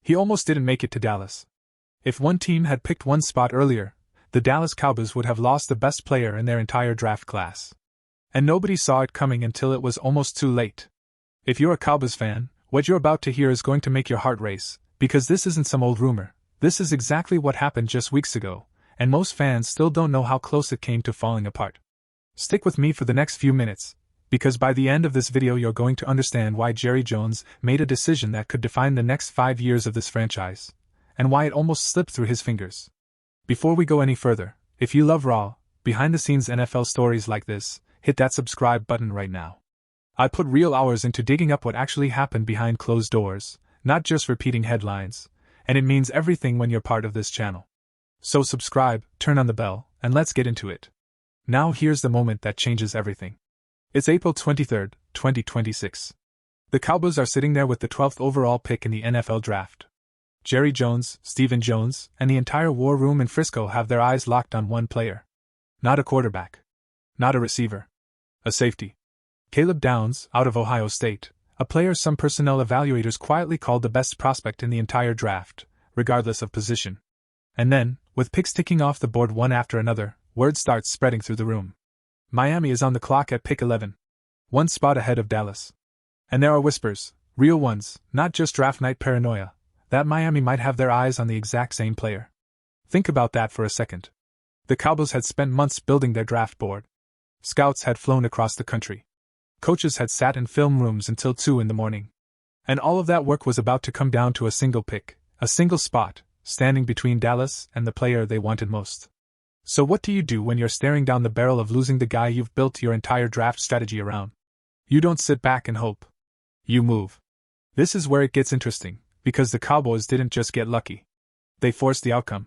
He almost didn't make it to Dallas. If one team had picked one spot earlier, the Dallas Cowboys would have lost the best player in their entire draft class. And nobody saw it coming until it was almost too late. If you're a Cowboys fan, what you're about to hear is going to make your heart race, because this isn't some old rumor. This is exactly what happened just weeks ago, and most fans still don't know how close it came to falling apart. Stick with me for the next few minutes, because by the end of this video you're going to understand why Jerry Jones made a decision that could define the next 5 years of this franchise, and why it almost slipped through his fingers. Before we go any further, if you love raw, behind-the-scenes NFL stories like this, hit that subscribe button right now. I put real hours into digging up what actually happened behind closed doors, not just repeating headlines, and it means everything when you're part of this channel. So subscribe, turn on the bell, and let's get into it. Now here's the moment that changes everything. It's April 23, 2026. The Cowboys are sitting there with the 12th overall pick in the NFL draft. Jerry Jones, Stephen Jones, and the entire war room in Frisco have their eyes locked on one player. Not a quarterback. Not a receiver. A safety. Caleb Downs, out of Ohio State, a player some personnel evaluators quietly called the best prospect in the entire draft, regardless of position. And then, with picks ticking off the board one after another, word starts spreading through the room. Miami is on the clock at pick 11. One spot ahead of Dallas. And there are whispers, real ones, not just draft night paranoia, that Miami might have their eyes on the exact same player. Think about that for a second. The Cowboys had spent months building their draft board. Scouts had flown across the country. Coaches had sat in film rooms until 2 in the morning. And all of that work was about to come down to a single pick, a single spot, standing between Dallas and the player they wanted most. So what do you do when you're staring down the barrel of losing the guy you've built your entire draft strategy around? You don't sit back and hope. You move. This is where it gets interesting, because the Cowboys didn't just get lucky. They forced the outcome.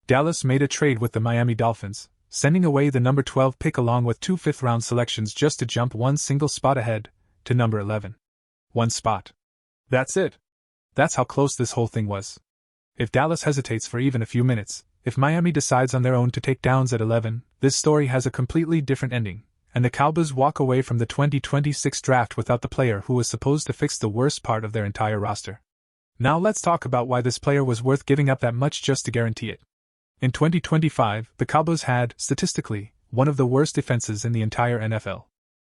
Dallas made a trade with the Miami Dolphins, sending away the number 12 pick along with 2 fifth-round selections just to jump one single spot ahead, to number 11. One spot. That's it. That's how close this whole thing was. If Dallas hesitates for even a few minutes, if Miami decides on their own to take Downs at 11, this story has a completely different ending, and the Cowboys walk away from the 2026 draft without the player who was supposed to fix the worst part of their entire roster. Now let's talk about why this player was worth giving up that much just to guarantee it. In 2025, the Cowboys had, statistically, one of the worst defenses in the entire NFL.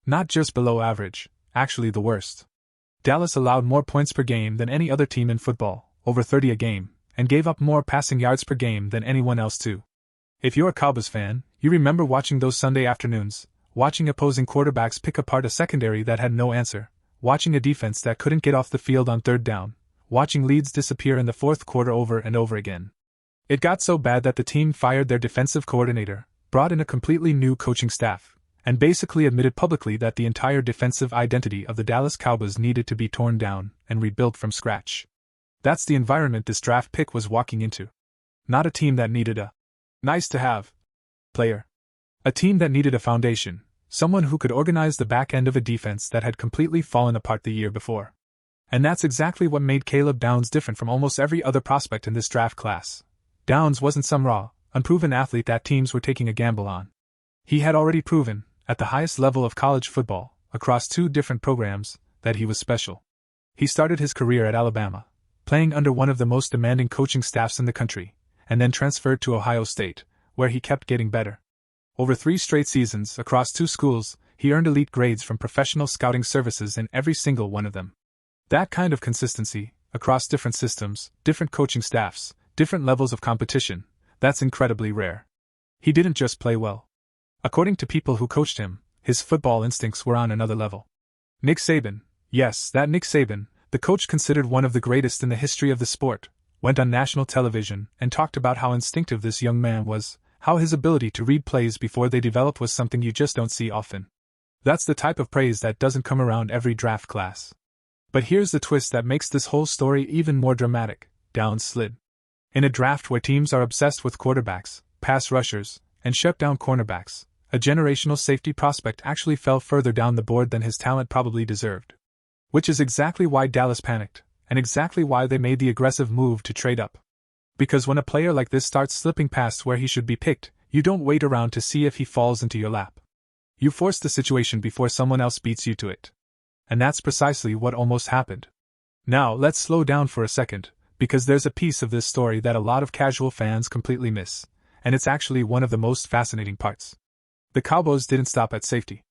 Not just below average, actually the worst. Dallas allowed more points per game than any other team in football, over 30 a game, and gave up more passing yards per game than anyone else too. If you're a Cowboys fan, you remember watching those Sunday afternoons, watching opposing quarterbacks pick apart a secondary that had no answer, watching a defense that couldn't get off the field on third down, watching leads disappear in the fourth quarter over and over again. It got so bad that the team fired their defensive coordinator, brought in a completely new coaching staff, and basically admitted publicly that the entire defensive identity of the Dallas Cowboys needed to be torn down and rebuilt from scratch. That's the environment this draft pick was walking into. Not a team that needed a nice-to-have player. A team that needed a foundation, someone who could organize the back end of a defense that had completely fallen apart the year before. And that's exactly what made Caleb Downs different from almost every other prospect in this draft class. Downs wasn't some raw, unproven athlete that teams were taking a gamble on. He had already proven, at the highest level of college football, across 2 different programs, that he was special. He started his career at Alabama, playing under one of the most demanding coaching staffs in the country, and then transferred to Ohio State, where he kept getting better. Over 3 straight seasons, across 2 schools, he earned elite grades from professional scouting services in every single one of them. That kind of consistency, across different systems, different coaching staffs, different levels of competition, that's incredibly rare. He didn't just play well. According to people who coached him, his football instincts were on another level. Nick Saban, yes, that Nick Saban, the coach considered one of the greatest in the history of the sport, went on national television and talked about how instinctive this young man was, how his ability to read plays before they developed was something you just don't see often. That's the type of praise that doesn't come around every draft class. But here's the twist that makes this whole story even more dramatic. Downs slid. In a draft where teams are obsessed with quarterbacks, pass rushers, and shutdown cornerbacks, a generational safety prospect actually fell further down the board than his talent probably deserved. Which is exactly why Dallas panicked, and exactly why they made the aggressive move to trade up. Because when a player like this starts slipping past where he should be picked, you don't wait around to see if he falls into your lap. You force the situation before someone else beats you to it. And that's precisely what almost happened. Now let's slow down for a second, Because there's a piece of this story that a lot of casual fans completely miss, and it's actually one of the most fascinating parts. The Cowboys didn't stop at safety.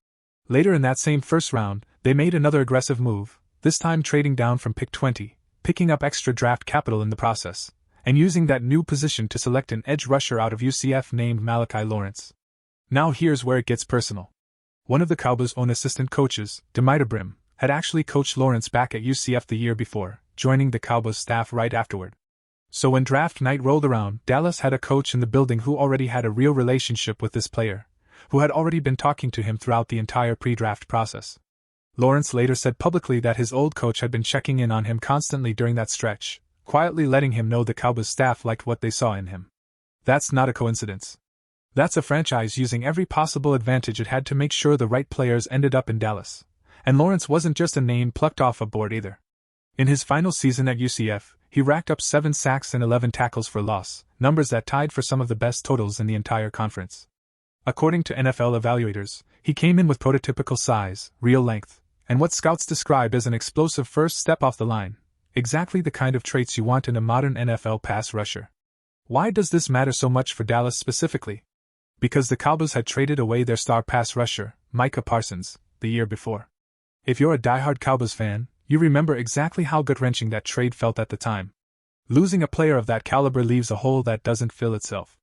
Later in that same first round, they made another aggressive move, this time trading down from pick 20, picking up extra draft capital in the process, and using that new position to select an edge rusher out of UCF named Malachi Lawrence. Now here's where it gets personal. One of the Cowboys' own assistant coaches, Brim, had actually coached Lawrence back at UCF the year before, joining the Cowboys staff right afterward. So when draft night rolled around, Dallas had a coach in the building who already had a real relationship with this player, who had already been talking to him throughout the entire pre-draft process. Lawrence later said publicly that his old coach had been checking in on him constantly during that stretch, quietly letting him know the Cowboys staff liked what they saw in him. That's not a coincidence. That's a franchise using every possible advantage it had to make sure the right players ended up in Dallas. And Lawrence wasn't just a name plucked off a board either. In his final season at UCF, he racked up 7 sacks and 11 tackles for loss, numbers that tied for some of the best totals in the entire conference. According to NFL evaluators, he came in with prototypical size, real length, and what scouts describe as an explosive first step off the line, exactly the kind of traits you want in a modern NFL pass rusher. Why does this matter so much for Dallas specifically? Because the Cowboys had traded away their star pass rusher, Micah Parsons, the year before. If you're a diehard Cowboys fan, you remember exactly how gut-wrenching that trade felt at the time. Losing a player of that caliber leaves a hole that doesn't fill itself.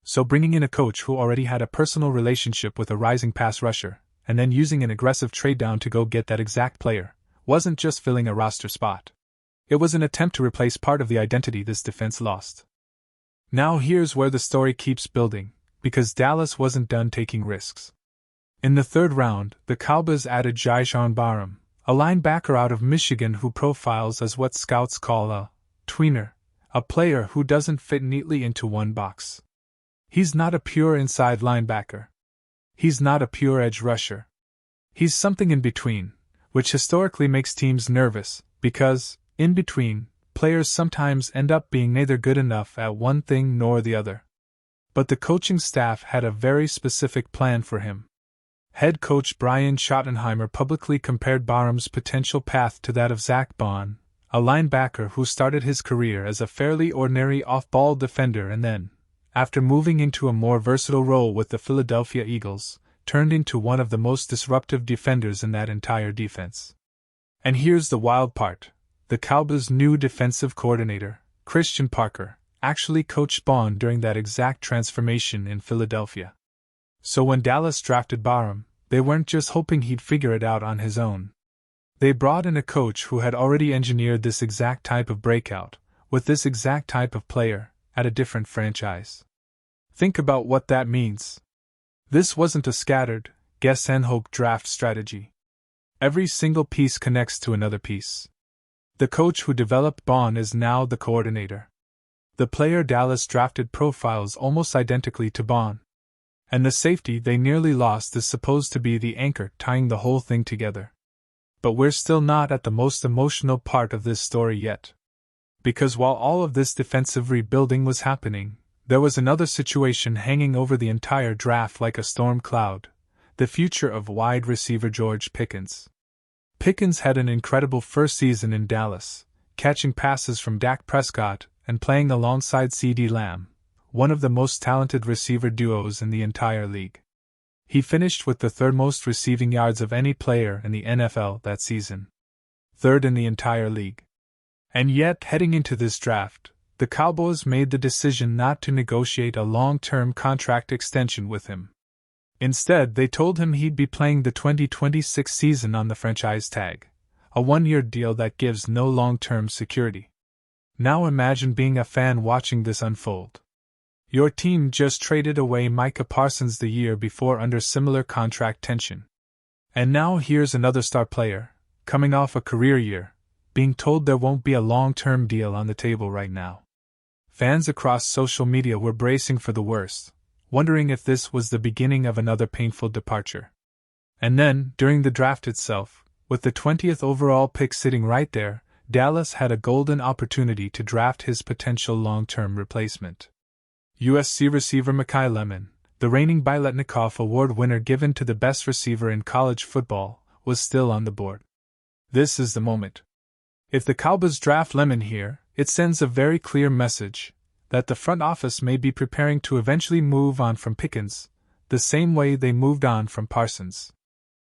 So bringing in a coach who already had a personal relationship with a rising pass rusher, and then using an aggressive trade down to go get that exact player, wasn't just filling a roster spot. It was an attempt to replace part of the identity this defense lost. Now here's where the story keeps building, because Dallas wasn't done taking risks. In the third round, the Cowboys added Barham, a linebacker out of Michigan who profiles as what scouts call a tweener, a player who doesn't fit neatly into one box. He's not a pure inside linebacker. He's not a pure edge rusher. He's something in between, which historically makes teams nervous, because, in between, players sometimes end up being neither good enough at one thing nor the other. But the coaching staff had a very specific plan for him. Head coach Brian Schottenheimer publicly compared Barham's potential path to that of Zach Bond, a linebacker who started his career as a fairly ordinary off-ball defender and then, after moving into a more versatile role with the Philadelphia Eagles, turned into one of the most disruptive defenders in that entire defense. And here's the wild part. The Cowboys' new defensive coordinator, Christian Parker, actually coached Bond during that exact transformation in Philadelphia. So when Dallas drafted Barham, they weren't just hoping he'd figure it out on his own. They brought in a coach who had already engineered this exact type of breakout, with this exact type of player, at a different franchise. Think about what that means. This wasn't a scattered, guess-and-hope draft strategy. Every single piece connects to another piece. The coach who developed Bond is now the coordinator. The player Dallas drafted profiles almost identically to Bond. And the safety they nearly lost is supposed to be the anchor tying the whole thing together. But we're still not at the most emotional part of this story yet. Because while all of this defensive rebuilding was happening, there was another situation hanging over the entire draft like a storm cloud: the future of wide receiver George Pickens. Pickens had an incredible first season in Dallas, catching passes from Dak Prescott and playing alongside CeeDee Lamb, one of the most talented receiver duos in the entire league. He finished with the third most receiving yards of any player in the NFL that season. Third in the entire league. And yet, heading into this draft, the Cowboys made the decision not to negotiate a long-term contract extension with him. Instead, they told him he'd be playing the 2026 season on the franchise tag, a one-year deal that gives no long-term security. Now imagine being a fan watching this unfold. Your team just traded away Micah Parsons the year before under similar contract tension. And now here's another star player, coming off a career year, being told there won't be a long-term deal on the table right now. Fans across social media were bracing for the worst, wondering if this was the beginning of another painful departure. And then, during the draft itself, with the 20th overall pick sitting right there, Dallas had a golden opportunity to draft his potential long-term replacement. USC receiver Malachi Lawrence, the reigning Biletnikoff Award winner given to the best receiver in college football, was still on the board. This is the moment. If the Cowboys draft Lemon here, It sends a very clear message that the front office may be preparing to eventually move on from Pickens, the same way they moved on from Parsons.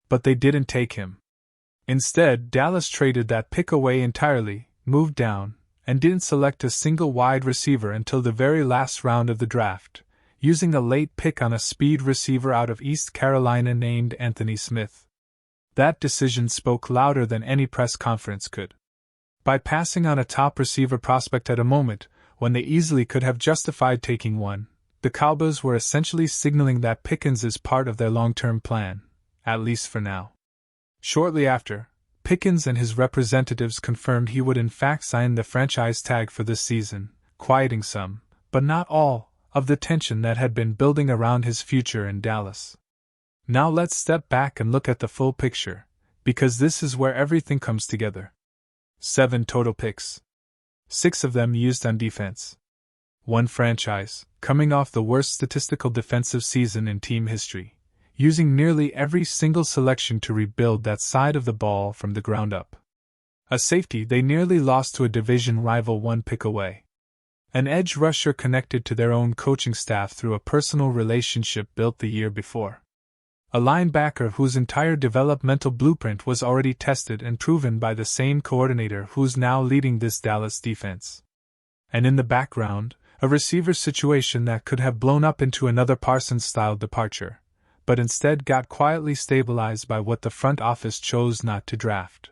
But they didn't take him. Instead, Dallas traded that pick away entirely, moved down, and didn't select a single wide receiver until the very last round of the draft, using a late pick on a speed receiver out of East Carolina named Anthony Smith. That decision spoke louder than any press conference could. By passing on a top receiver prospect at a moment when they easily could have justified taking one, the Cowboys were essentially signaling that Pickens is part of their long-term plan, at least for now. Shortly after, Pickens and his representatives confirmed he would in fact sign the franchise tag for this season, quieting some, but not all, of the tension that had been building around his future in Dallas. Now let's step back and look at the full picture, because this is where everything comes together. 7 total picks. 6 of them used on defense. 1 franchise, coming off the worst statistical defensive season in team history, using nearly every single selection to rebuild that side of the ball from the ground up. A safety they nearly lost to a division rival 1 pick away. An edge rusher connected to their own coaching staff through a personal relationship built the year before. A linebacker whose entire developmental blueprint was already tested and proven by the same coordinator who's now leading this Dallas defense. And in the background, a receiver situation that could have blown up into another Parsons-style departure, but instead got quietly stabilized by what the front office chose not to draft.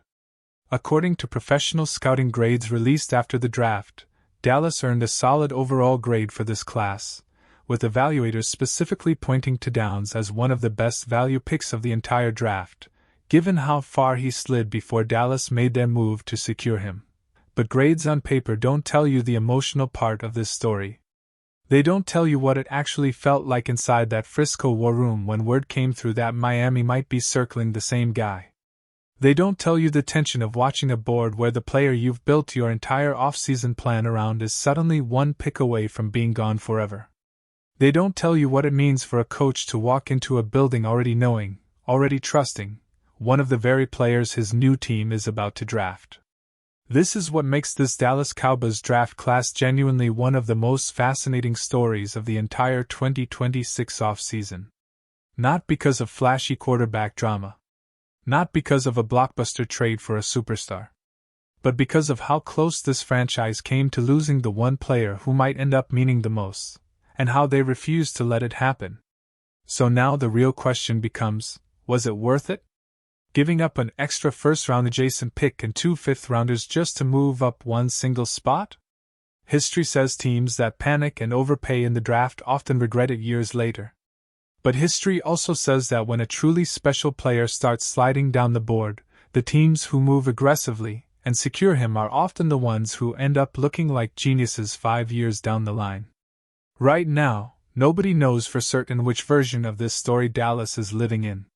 According to professional scouting grades released after the draft, Dallas earned a solid overall grade for this class, with evaluators specifically pointing to Downs as one of the best value picks of the entire draft, given how far he slid before Dallas made their move to secure him. But grades on paper don't tell you the emotional part of this story. They don't tell you what it actually felt like inside that Frisco war room when word came through that Miami might be circling the same guy. They don't tell you the tension of watching a board where the player you've built your entire off-season plan around is suddenly 1 pick away from being gone forever. They don't tell you what it means for a coach to walk into a building already knowing, already trusting, one of the very players his new team is about to draft. This is what makes this Dallas Cowboys draft class genuinely one of the most fascinating stories of the entire 2026 offseason. Not because of flashy quarterback drama. Not because of a blockbuster trade for a superstar. But because of how close this franchise came to losing the one player who might end up meaning the most, and how they refused to let it happen. So now the real question becomes, was it worth it? Giving up an extra first-round adjacent pick and 2 fifth-rounders just to move up 1 single spot? History says teams that panic and overpay in the draft often regret it years later. But history also says that when a truly special player starts sliding down the board, the teams who move aggressively and secure him are often the ones who end up looking like geniuses 5 years down the line. Right now, nobody knows for certain which version of this story Dallas is living in.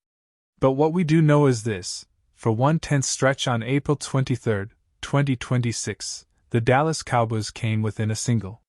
But what we do know is this: for 1/10 stretch on April 23, 2026, the Dallas Cowboys came within a single